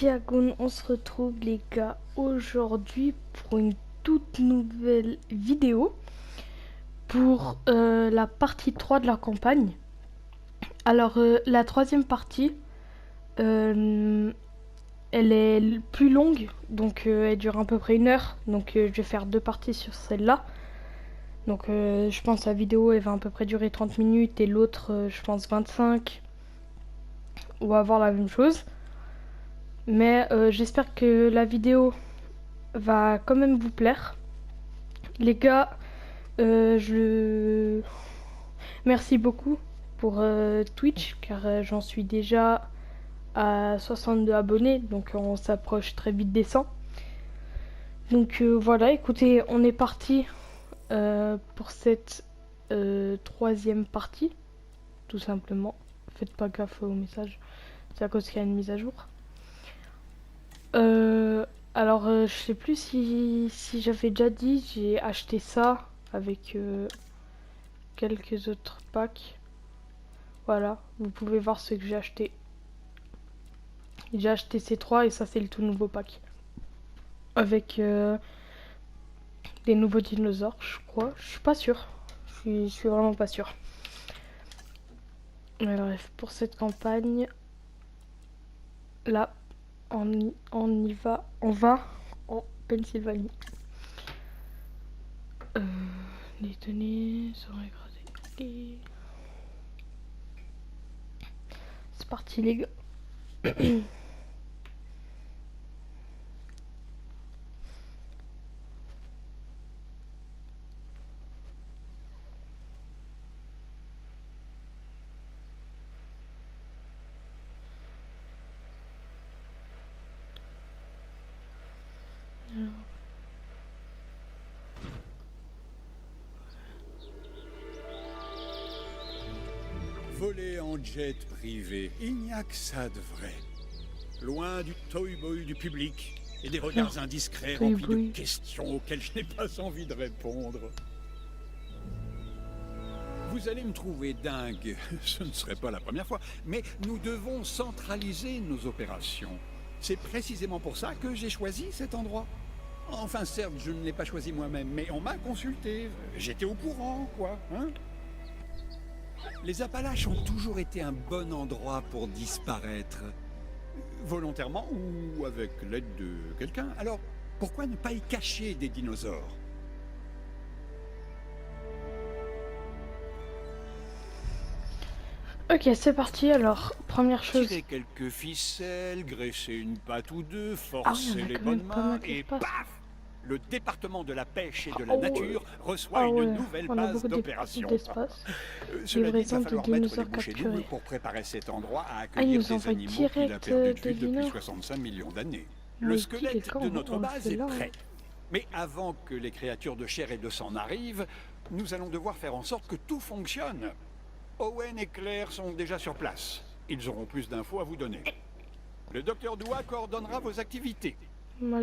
Tiagoun, on se retrouve les gars aujourd'hui pour une toute nouvelle vidéo pour la partie 3 de la campagne. Alors la troisième partie, elle est plus longue, donc elle dure à peu près 1 heure, donc je vais faire 2 parties sur celle-là. Donc je pense que la vidéo elle va à peu près durer 30 minutes et l'autre je pense 25. On va voir la même chose. Mais j'espère que la vidéo va quand même vous plaire. Les gars, merci beaucoup pour Twitch, car j'en suis déjà à 62 abonnés, donc on s'approche très vite des 100. Donc voilà, écoutez, on est parti pour cette troisième partie, tout simplement. Faites pas gaffe au message, c'est à cause qu'il y a une mise à jour. Alors, je sais plus si j'avais déjà dit, j'ai acheté ça avec quelques autres packs. Voilà, vous pouvez voir ce que j'ai acheté. J'ai acheté ces 3 et ça c'est le tout nouveau pack. Avec des nouveaux dinosaures, je crois. Je suis pas sûr. Je suis vraiment pas sûr. Mais bref, pour cette campagne, là, on y va. On va en Pennsylvanie. Les données sont écrasées. Et... c'est parti les gars. Voler en jet privé, il n'y a que ça de vrai. Loin du toy-boy du public et des regards indiscrets remplis de questions auxquelles je n'ai pas envie de répondre. Vous allez me trouver dingue, ce ne serait pas la première fois, mais nous devons centraliser nos opérations. C'est précisément pour ça que j'ai choisi cet endroit. Enfin, certes, je ne l'ai pas choisi moi-même, mais on m'a consulté. J'étais au courant, quoi, hein? Les Appalaches ont toujours été un bon endroit pour disparaître. Volontairement ou avec l'aide de quelqu'un. Alors, pourquoi ne pas y cacher des dinosaures? Ok, c'est parti. Alors, première chose. Tirer quelques ficelles, graisser une patte ou deux, forcer les bonnes mains et paf! Le département de la pêche et de la nature reçoit une nouvelle base d'opération. Cela dit, il va falloir mettre les bouchées doubles pour préparer cet endroit à accueillir des animaux qu'il a perdu de vue depuis 65 millions d'années. Le squelette de notre base est prêt. Mais avant que les créatures de chair et de sang n'arrivent, nous allons devoir faire en sorte que tout fonctionne. Owen et Claire sont déjà sur place. Ils auront plus d'infos à vous donner. Le docteur Doua coordonnera vos activités.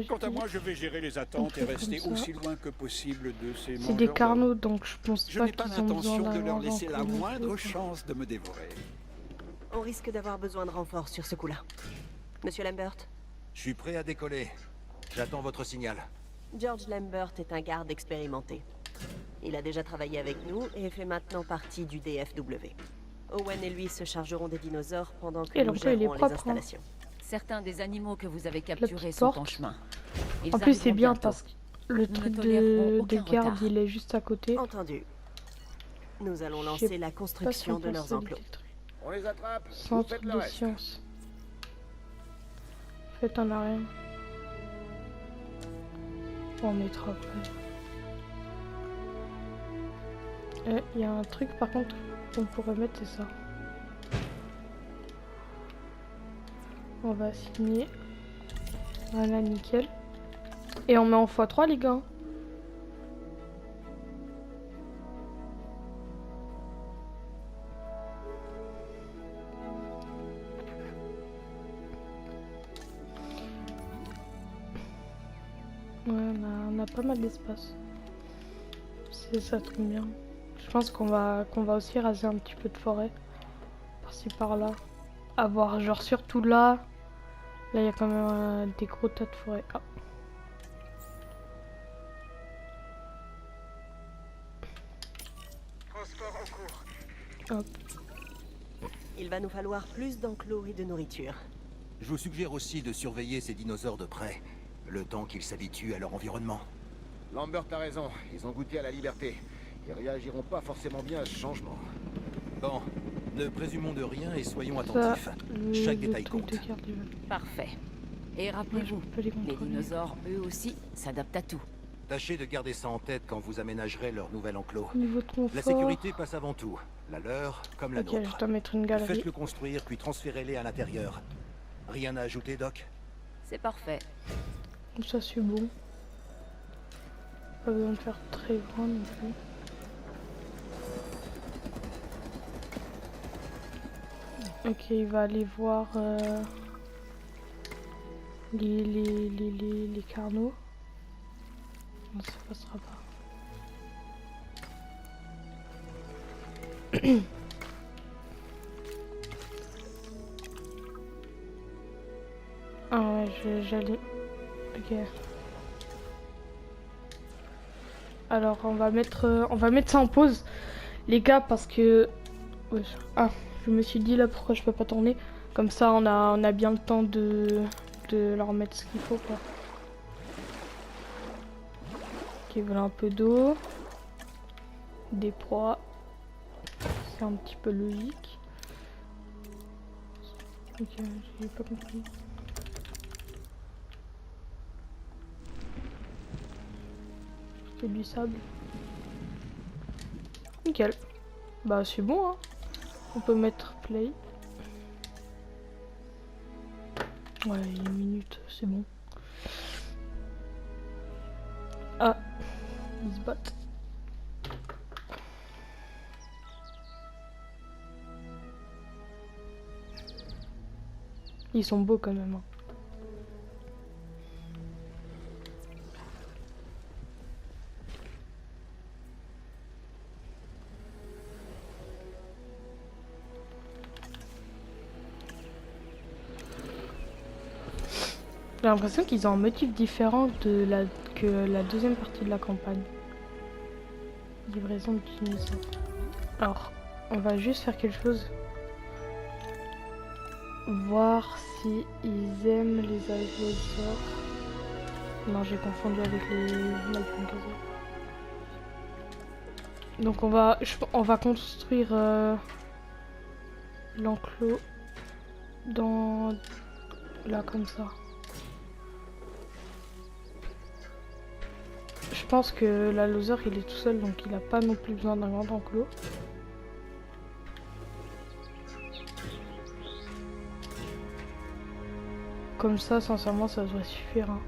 Quant à moi, je vais gérer les attentes et rester aussi loin que possible de ces mangeurs. C'est des carnaux, donc je pense Je pas n'ai pas qu'ils ont besoin l'intention de leur d'un laisser la renfort non moindre plus. chance de me dévorer. On risque d'avoir besoin de renfort sur ce coup-là. Monsieur Lambert? Je suis prêt à décoller. J'attends votre signal. George Lambert est un garde expérimenté. Il a déjà travaillé avec nous et fait maintenant partie du DFW. Owen et lui se chargeront des dinosaures pendant que nous gérerons les installations. Certains des animaux que vous avez capturés petite sont en porte. chemin. En plus, c'est bien bientôt. parce que le Nous truc ne tolérerons de aucun garde, retard. il est juste à côté. Entendu. Nous allons Je sais lancer la pas si construction on de peut leurs se enclos. détruire. On les attrape. Vous Centre faites le de reste. sciences. Faites un arrêt. On mettra après. Il y a un truc par contre qu'on pourrait mettre, c'est ça. On va signer. Voilà, nickel. Et on met en x3 les gars. Ouais, on a pas mal d'espace. Ça tombe bien. Je pense qu'on va aussi raser un petit peu de forêt. Par-ci par-là. Avoir genre surtout là. Là, il y a quand même des gros tas de forêt. Ah. Transport en cours. Hop. Il va nous falloir plus d'enclos et de nourriture. Je vous suggère aussi de surveiller ces dinosaures de près, le temps qu'ils s'habituent à leur environnement. Lambert a raison, ils ont goûté à la liberté. Ils réagiront pas forcément bien à ce changement. Bon, ne présumons de rien et soyons attentifs. Chaque détail compte. Parfait. Et rappelez-vous, les dinosaures, eux aussi, s'adaptent à tout. Tâchez de garder ça en tête quand vous aménagerez leur nouvel enclos. Niveau de confort. La sécurité passe avant tout. La leur comme la nôtre. Je dois mettre une galerie. Faites-le construire puis transférez-les à l'intérieur. Rien à ajouter, Doc? C'est parfait. Ça c'est bon. Pas besoin de faire très grand non plus. Ok, il va aller voir les carnaux. Non, ça passera pas. Ah ouais, j'allais... Ok. Alors on va mettre ça en pause, les gars, parce que... Ouais. Ah, je me suis dit là pourquoi je peux pas tourner. Comme ça on a bien le temps de leur mettre ce qu'il faut quoi. Ok, voilà un peu d'eau. Des proies. C'est un petit peu logique. Ok, j'ai pas compris. C'est du sable. Nickel. Bah c'est bon hein. On peut mettre play. Ouais, une minute, c'est bon. Ah, ils se battent. Ils sont beaux quand même. Hein. J'ai l'impression qu'ils ont un motif différent que la deuxième partie de la campagne. Livraison de dinosaures. Alors, on va juste faire quelque chose. Voir si ils aiment les allosaures. Non, j'ai confondu avec les magnétosaures. Donc on va construire l'enclos dans là comme ça. Je pense que l'allosaure il est tout seul donc il a pas non plus besoin d'un grand enclos. Comme ça, sincèrement, ça devrait suffire. Hein.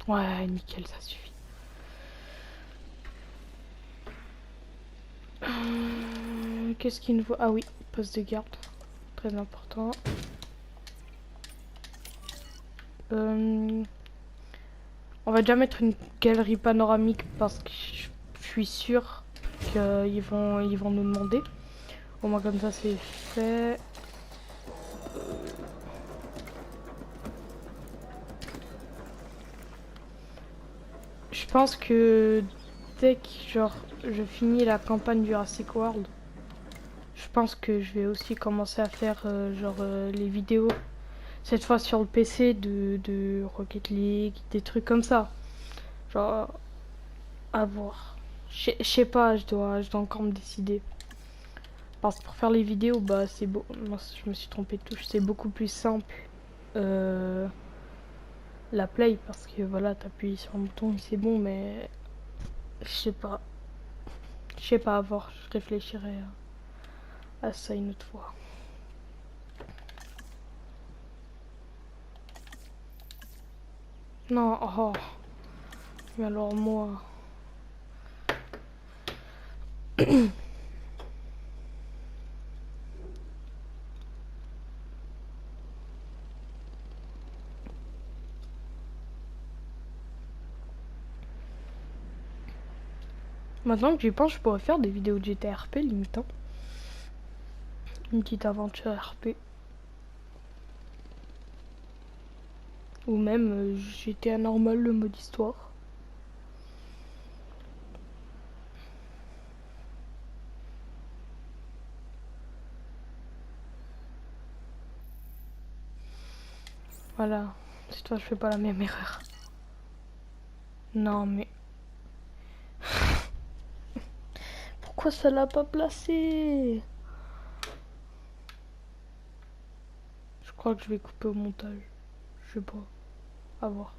Ouais, nickel, ça suffit. Qu'est-ce qu'il nous faut? Ah oui, poste de garde. Très important. On va déjà mettre une galerie panoramique parce que je suis sûre qu'ils vont nous demander. Au moins comme ça c'est fait. Je pense que dès que genre je finis la campagne Jurassic World, je pense que je vais aussi commencer à faire les vidéos. Cette fois sur le PC de Rocket League, des trucs comme ça. Genre à voir. Je sais pas, je dois encore me décider. Parce que pour faire les vidéos, bah c'est beau. Non, je me suis trompé de touche. C'est beaucoup plus simple. La play parce que voilà, t'appuies sur un bouton et c'est bon, mais je sais pas. Je sais pas, à voir. Je réfléchirai à ça une autre fois. Non, oh. Mais alors moi. Maintenant que j'y pense, je pourrais faire des vidéos de GTRP limitant. Une petite aventure RP. Ou même GTA normal, le mode histoire. Voilà, cette fois je fais pas la même erreur. Non mais... Pourquoi ça l'a pas placé? Je crois que je vais couper au montage. Je sais pas. À voir.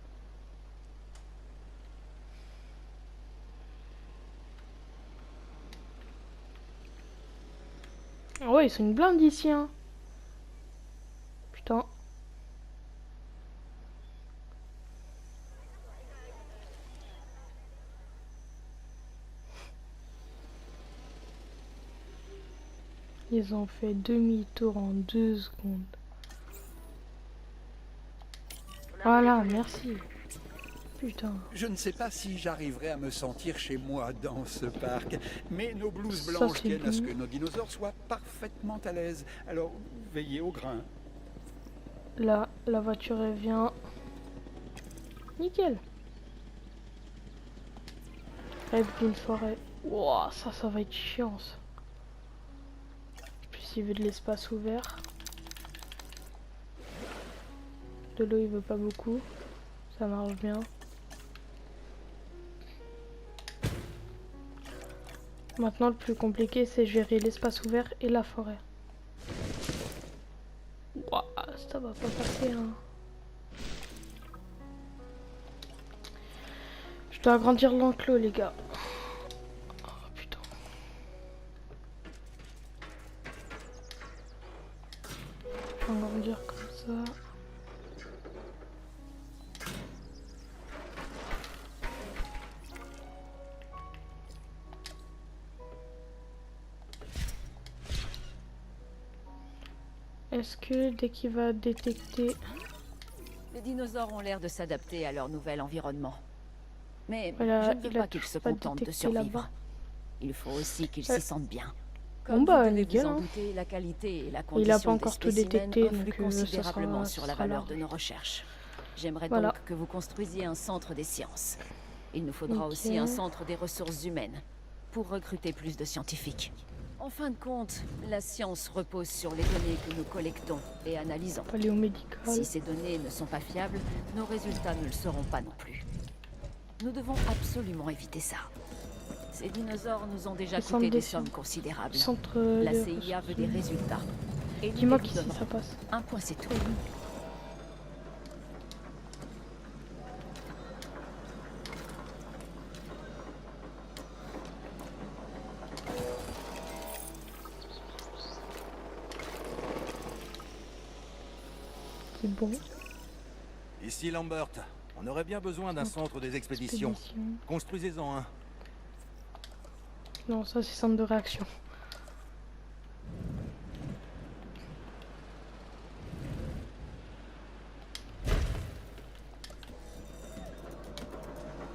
Ah ouais, ils sont une blinde ici, hein. Putain. Ils ont fait demi-tour en 2 secondes. Voilà, merci. Putain. Je ne sais pas si j'arriverai à me sentir chez moi dans ce parc, mais nos blouses blanches tiennent à ce que nos dinosaures soient parfaitement à l'aise. Alors, veillez au grain. Là, la voiture, elle vient. Nickel. Rêve d'une forêt. Wow, ça va être chiant, ça. Plus il veut de l'espace ouvert. De l'eau, il veut pas beaucoup. Ça marche bien. Maintenant, le plus compliqué, c'est gérer l'espace ouvert et la forêt. Ouah, ça va pas passer, hein. Je dois agrandir l'enclos, les gars. Oh, putain. Je vais agrandir comme ça. Est-ce que dès qu'il va détecter... Les dinosaures ont l'air de s'adapter à leur nouvel environnement. Mais voilà, je ne veux pas qu'ils se contentent de survivre. Il faut aussi qu'ils s'y sentent bien. Comme bon bah, vous devez nickel, vous en hein. douter, la qualité et la Il condition a pas encore tout détecté, donc considérablement sur la valeur de nos recherches. J'aimerais donc que vous construisiez un centre des sciences. Il nous faudra aussi un centre des ressources humaines pour recruter plus de scientifiques. En fin de compte, la science repose sur les données que nous collectons et analysons. Paléomédical. Si ces données ne sont pas fiables, nos résultats ne le seront pas non plus. Nous devons absolument éviter ça. Ces dinosaures nous ont déjà coûté des sommes considérables. La CIA veut des résultats. Et dis-moi qu'ici ça passe. Un point, c'est tout. C'est bon. Ici Lambert. On aurait bien besoin d'un centre des expéditions. Construisez-en un. Non, ça c'est centre de réaction.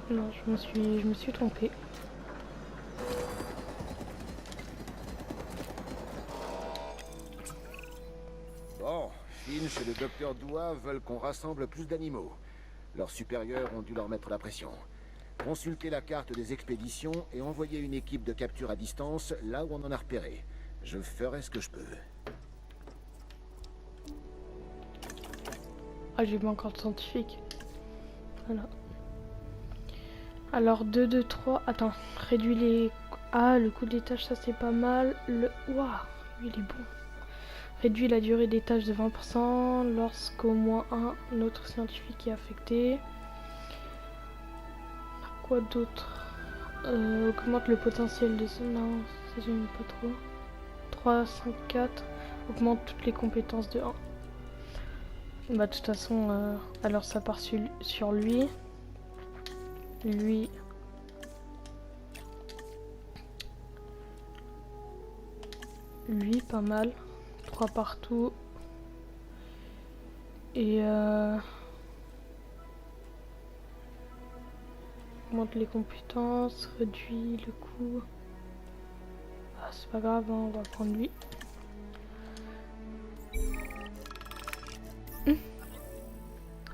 Non, je me suis trompée. Bon, Finch et le docteur Doua veulent qu'on rassemble plus d'animaux. Leurs supérieurs ont dû leur mettre la pression. Consultez la carte des expéditions et envoyez une équipe de capture à distance là où on en a repéré. Je ferai ce que je peux. Ah, j'ai pas encore de scientifique. Voilà. Alors 2, 2, 3. Attends, réduis les... Ah, le coût des tâches, ça c'est pas mal. Le... Waouh, il est bon. Réduit la durée des tâches de 20% lorsqu'au moins un autre scientifique est affecté. Quoi d'autre? Augmente le potentiel de... Non, ça j'aime pas trop. 3, 5, 4. Augmente toutes les compétences de 1. Bah de toute façon, alors ça part sur lui. Lui. Lui, pas mal. 3 partout. Et augmente les compétences, réduit le coût. Ah, c'est pas grave, hein, on va prendre lui.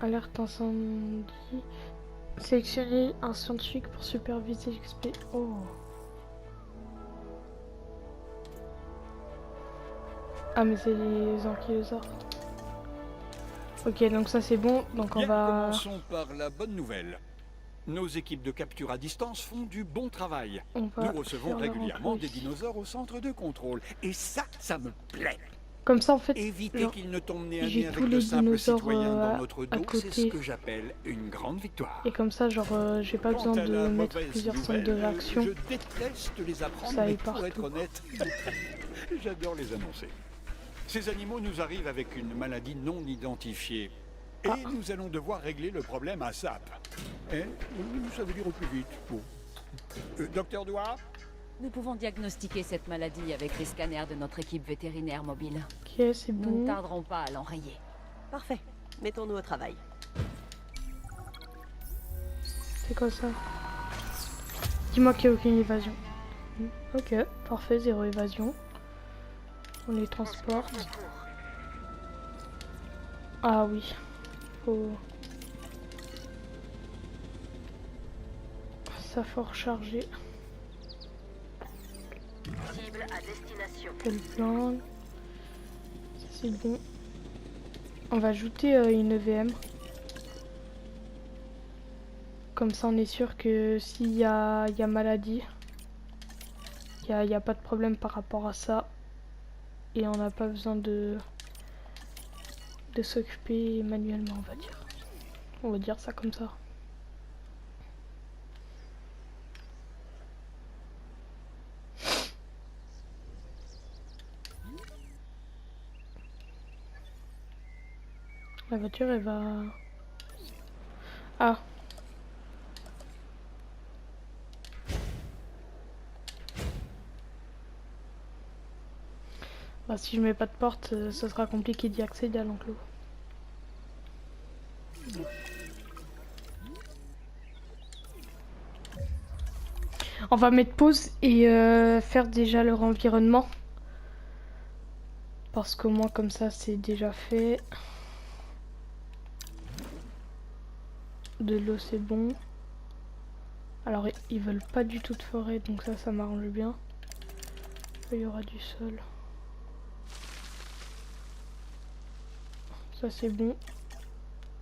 Alerte incendie. Sélectionner un scientifique pour superviser l'expé... Oh. Ah mais c'est les ankylosaures. Ok, donc ça c'est bon, donc on va... Commençons par la bonne nouvelle. Nos équipes de capture à distance font du bon travail. Nous recevons régulièrement des dinosaures au centre de contrôle. Et ça me plaît. Comme ça en fait, éviter qu'ils ne tombent nez à nez avec de simples citoyens dans notre dos, c'est ce que j'appelle une grande victoire. Et comme ça, genre, j'ai pas besoin de mettre plusieurs centres de réaction. Je déteste les apprendre, mais pour être honnête, j'adore les annoncer. Ces animaux nous arrivent avec une maladie non identifiée. Et nous allons devoir régler le problème à SAP. Ça veut dire au plus vite. Bon. Docteur Doua ? Nous pouvons diagnostiquer cette maladie avec les scanners de notre équipe vétérinaire mobile. Ok, c'est bon. Nous ne tarderons pas à l'enrayer. Parfait. Mettons-nous au travail. C'est quoi ça? Dis-moi qu'il n'y a aucune évasion. Ok, parfait, 0 évasion. On les transporte. Ah oui. Faut... Ça faut recharger. Cible à destination. Quel plan? Ça c'est bon. On va ajouter une EVM. Comme ça on est sûr que s'il y a maladie, il n'y a pas de problème par rapport à ça. Et on n'a pas besoin de s'occuper manuellement, on va dire. On va dire ça comme ça. La voiture, elle va... Ah. Bah, si je mets pas de porte, ce sera compliqué d'y accéder à l'enclos. On va mettre pause et faire déjà leur environnement. Parce qu'au moins comme ça c'est déjà fait. De l'eau c'est bon. Alors ils veulent pas du tout de forêt, donc ça m'arrange bien. Il y aura du sol. Ça c'est bon.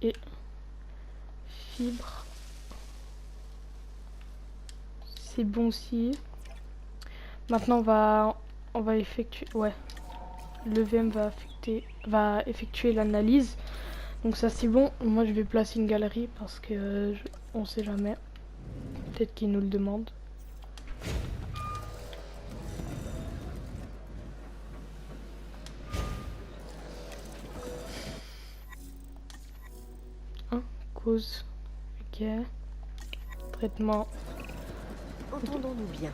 Et fibre. C'est bon aussi. Maintenant on va effectuer. Ouais. Le VM va effectuer l'analyse. Donc ça c'est bon. Moi je vais placer une galerie parce que on sait jamais. Peut-être qu'ils nous le demandent. Cause. Ok. Traitement. Entendons-nous bien.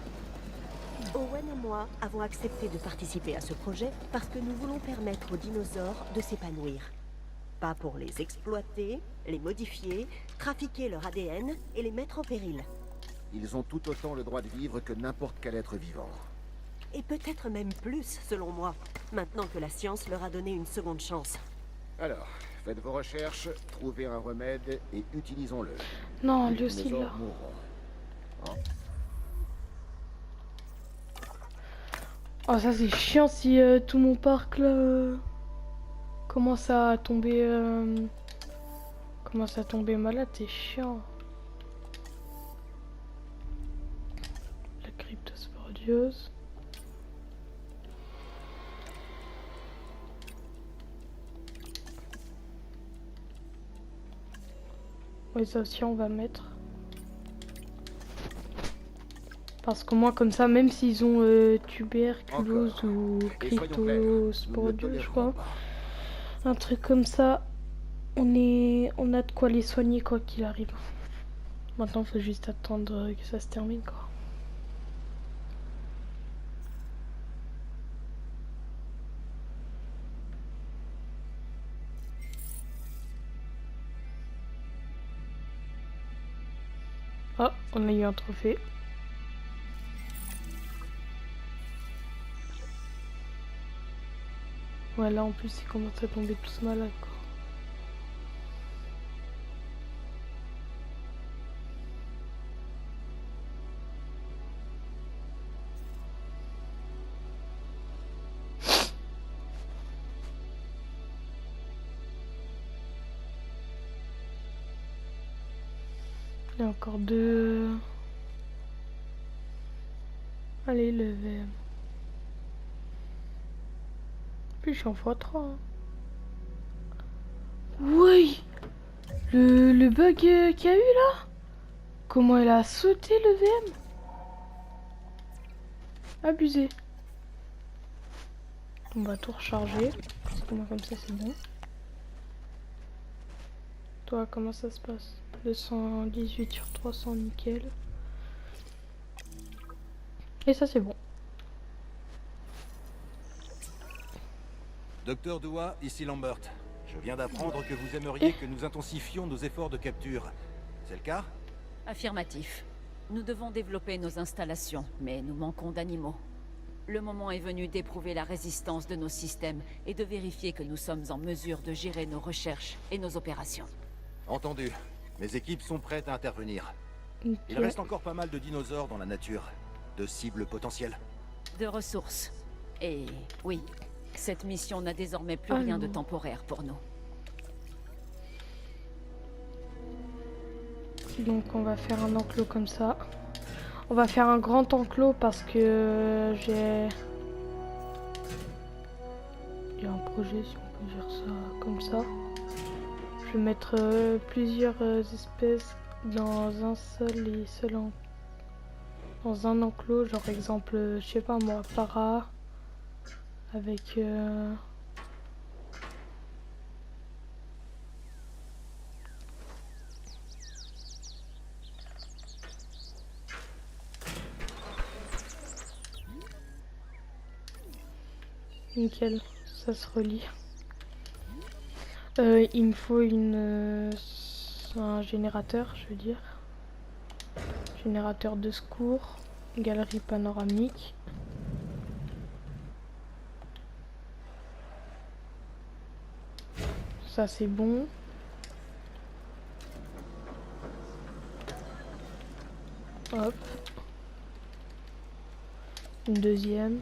Owen et moi avons accepté de participer à ce projet parce que nous voulons permettre aux dinosaures de s'épanouir. Pas pour les exploiter, les modifier, trafiquer leur ADN et les mettre en péril. Ils ont tout autant le droit de vivre que n'importe quel être vivant. Et peut-être même plus, selon moi, maintenant que la science leur a donné une seconde chance. Alors, faites vos recherches, trouvez un remède et utilisons-le. Non, Les lui aussi dinosaures là. mourront. Hein? Oh ça c'est chiant si tout mon parc là commence à tomber malade, c'est chiant. La cryptosporidiose. Oui ça aussi on va mettre. Parce qu'au moins comme ça, même s'ils ont tuberculose ou cryptosporidiose, je crois, un truc comme ça, on a de quoi les soigner quoi qu'il arrive. Maintenant, il faut juste attendre que ça se termine quoi. Oh, on a eu un trophée. Ouais, là en plus ils commencent à tomber tous malades quoi. Il y a encore 2. Allez, le VM. Puis je suis en x3. Hein. Oui. Le bug qu'il y a eu là. Comment elle a sauté le VM. Abusé. On va tout recharger. Parce que moi comme ça c'est bon. Toi comment ça se passe? 218 sur 300, nickel. Et ça c'est bon. Docteur Dua, ici Lambert. Je viens d'apprendre que vous aimeriez que nous intensifions nos efforts de capture. C'est le cas? Affirmatif. Nous devons développer nos installations, mais nous manquons d'animaux. Le moment est venu d'éprouver la résistance de nos systèmes et de vérifier que nous sommes en mesure de gérer nos recherches et nos opérations. Entendu. Mes équipes sont prêtes à intervenir. Okay. Il reste encore pas mal de dinosaures dans la nature. De cibles potentielles. De ressources. Et oui, cette mission n'a désormais plus rien de temporaire pour nous. Donc on va faire un enclos comme ça. On va faire un grand enclos parce que j'ai un projet, si on peut dire ça comme ça. Je vais mettre plusieurs espèces dans un seul et seul dans un enclos, genre exemple, je sais pas moi, para avec nickel, ça se relie. Il me faut un générateur, je veux dire. Générateur de secours, galerie panoramique. Ça c'est bon. Hop. Une deuxième.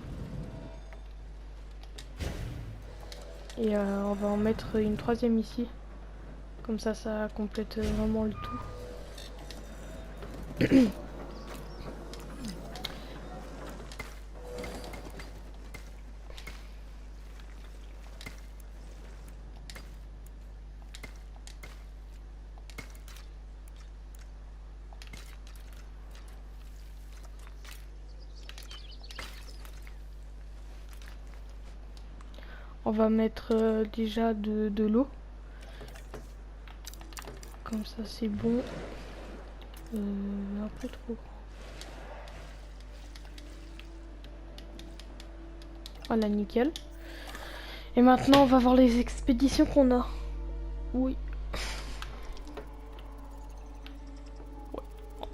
Et on va en mettre une troisième ici. Comme ça, ça complète vraiment le tout. On va mettre déjà de l'eau. Comme ça c'est bon. Un peu trop. Voilà, nickel. Et maintenant on va voir les expéditions qu'on a. Oui. Ouais,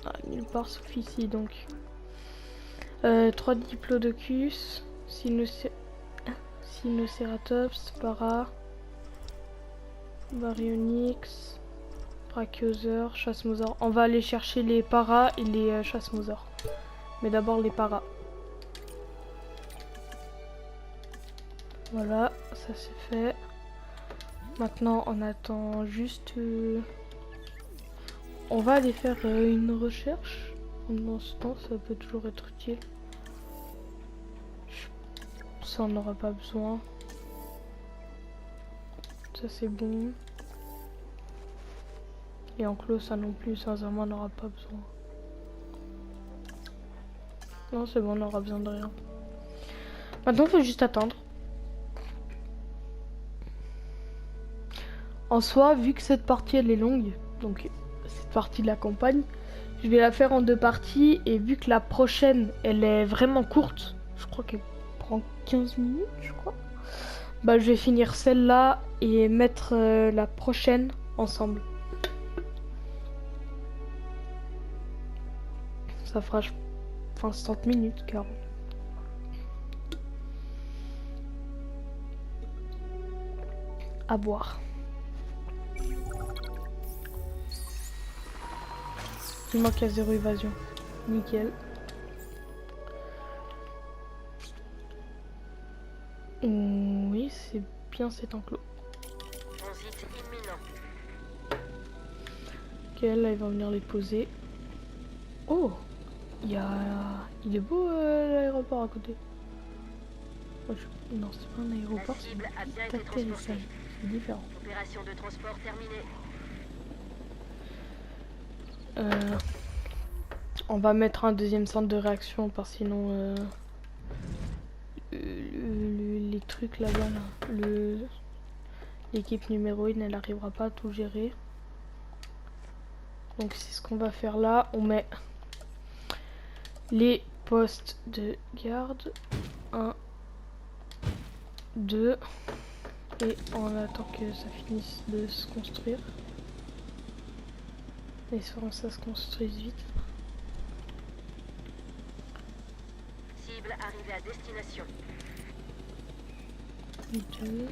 on a nulle part sauf ici donc. 3 diplodocus. Sinocératops, para, baryonyx, brachiosaure, chasse-mosaure. On va aller chercher les paras et les chasse-mosaures. Mais d'abord les paras. Voilà, ça c'est fait. Maintenant on attend juste... On va aller faire une recherche. Pendant ce temps, ça peut toujours être utile. Ça on n'aura pas besoin. Ça c'est bon. Et enclos ça non plus, sincèrement on n'aura pas besoin. Non c'est bon, on n'aura besoin de rien. Maintenant il faut juste attendre. En soi, vu que cette partie elle est longue, donc cette partie de la campagne, je vais la faire en 2 parties. Et vu que la prochaine elle est vraiment courte, je crois qu'elle prend 15 minutes je crois, bah je vais finir celle-là et mettre la prochaine ensemble. Ça fera 60 minutes 40. À boire. Il manque à 0 évasion. Nickel. Oui, c'est bien cet enclos. Transit imminent. Ok, Nickel, là, ils vont venir les poser. Oh, il est beau l'aéroport à côté. Oh, non, c'est pas un aéroport, c'est un atterrissage. C'est différent. Opération de transport terminée. On va mettre un deuxième centre de réaction parce que sinon les trucs là-bas là, l'équipe numéro 1 elle n'arrivera pas à tout gérer. Donc c'est ce qu'on va faire là. On met les postes de garde 1, 2 et on attend que ça finisse de se construire. Espérons que ça se construise vite. Cible arrivée à destination. 2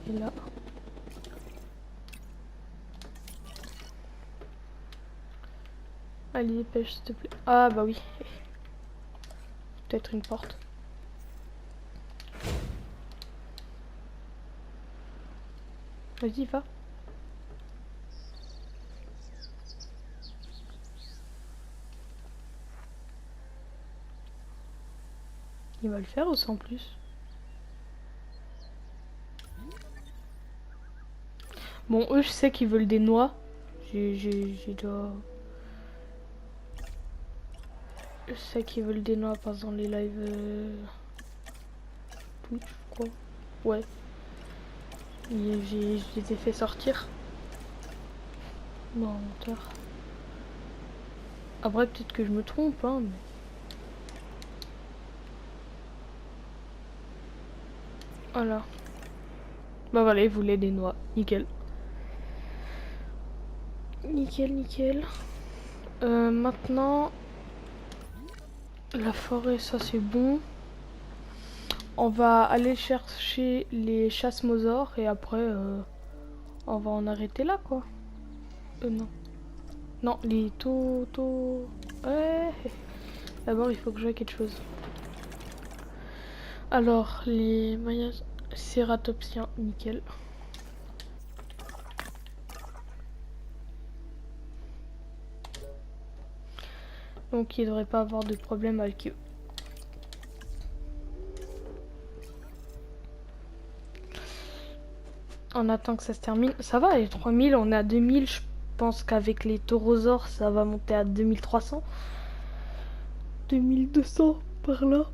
et là. Allez, dépêche s'il te plaît. Ah bah oui. Peut-être une porte. Vas-y, va. Il va le faire ou sans plus? Bon, eux, je sais qu'ils veulent des noix. J'ai déjà... Je sais qu'ils veulent des noix, par exemple, les lives... Twitch, je crois. Ouais. Je les ai fait sortir. Bon, menteur. Après, peut-être que je me trompe, hein, mais... Voilà. Bah voilà, ils voulaient des noix. Nickel. Nickel, nickel. Maintenant... La forêt, ça c'est bon. On va aller chercher les chasse-mosaures et après... on va en arrêter là, quoi. Non. Non, les ouais. D'abord, il faut que je vois quelque chose. Alors, les maillages cératopsiens, nickel. Donc, il ne devrait pas avoir de problème avec eux. On attend que ça se termine. Ça va, les 3000, on est à 2000. Je pense qu'avec les taurosaures, ça va monter à 2300. 2200 par là.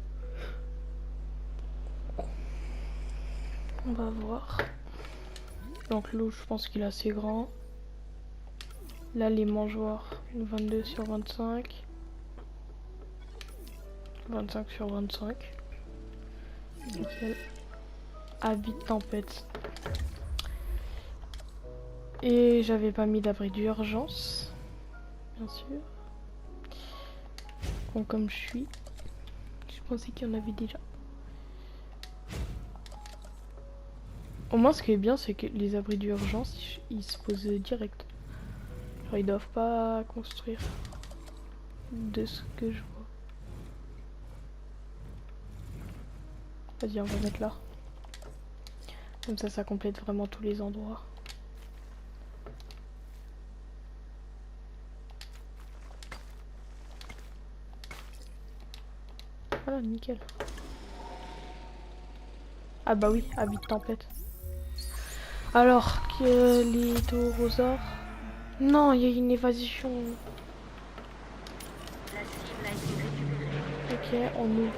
On va voir. Donc l'eau, je pense qu'il est assez grand. Là, les mangeoires, 22 sur 25. 25 sur 25. Nickel. Habit de tempête. Et j'avais pas mis d'abri d'urgence. Bien sûr. Bon, comme je suis. Je pensais qu'il y en avait déjà. Au moins, ce qui est bien, c'est que les abris d'urgence, ils se posent direct. Genre, ils doivent pas construire. De ce que je vois. Vas-y, on va mettre là. Comme ça complète vraiment tous les endroits. Voilà, nickel. Ah bah oui, habit de tempête. Alors, que les taurosaures... Non, il y a une évasion. La cible a été récupérée. Ok, on ouvre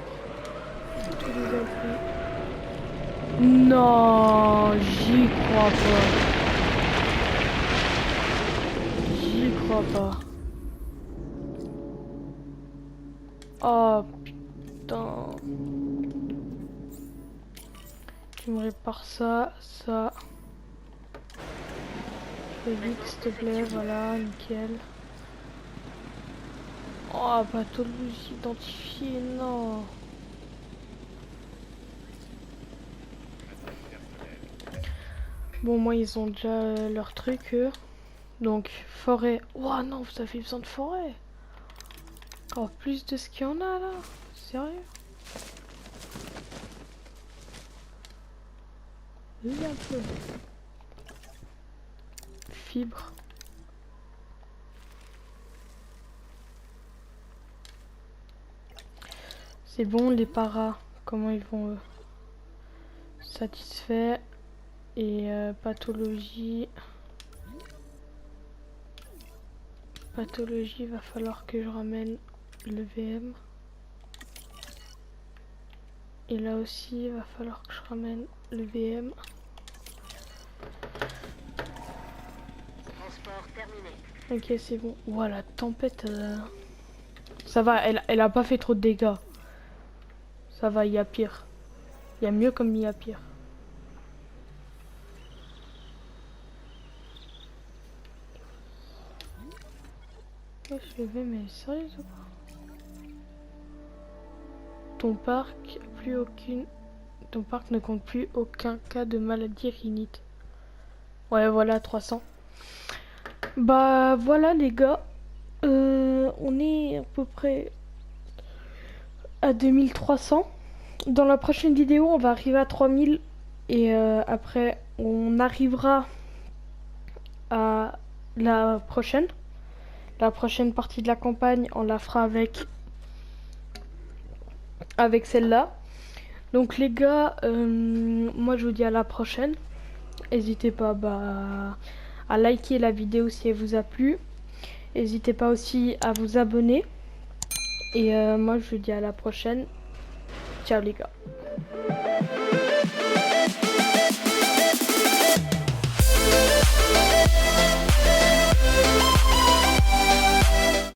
tous les abris. Non, j'y crois pas. J'y crois pas. Oh putain. Tu me répares ça, ça. Fais vite s'il te plaît, voilà, nickel. Oh, pathologie identifiée, non. Bon, moi, ils ont déjà leur truc, eux. Donc, forêt. Oh non, vous avez besoin de forêt. Encore plus de ce qu'il y en a, là. Sérieux? Oui, un peu. Fibre. C'est bon, les paras, comment ils vont satisfaits. Et pathologie. Pathologie, va falloir que je ramène le VM. Et là aussi, il va falloir que je ramène le VM. Transport terminé. Ok, c'est bon. Voilà, tempête. Ça va, elle a pas fait trop de dégâts. Ça va, il y a pire. Il y a mieux comme il y a pire. Je vais, mais sérieux ou pas? Ton parc ne compte plus aucun cas de maladie rhinite. Ouais, voilà, 300. Bah voilà les gars, on est à peu près à 2300. Dans la prochaine vidéo, on va arriver à 3000 et après on arrivera à la prochaine. La prochaine partie de la campagne, on la fera avec celle-là. Donc les gars, moi je vous dis à la prochaine. N'hésitez pas à liker la vidéo si elle vous a plu. N'hésitez pas aussi à vous abonner. Et moi je vous dis à la prochaine. Ciao les gars.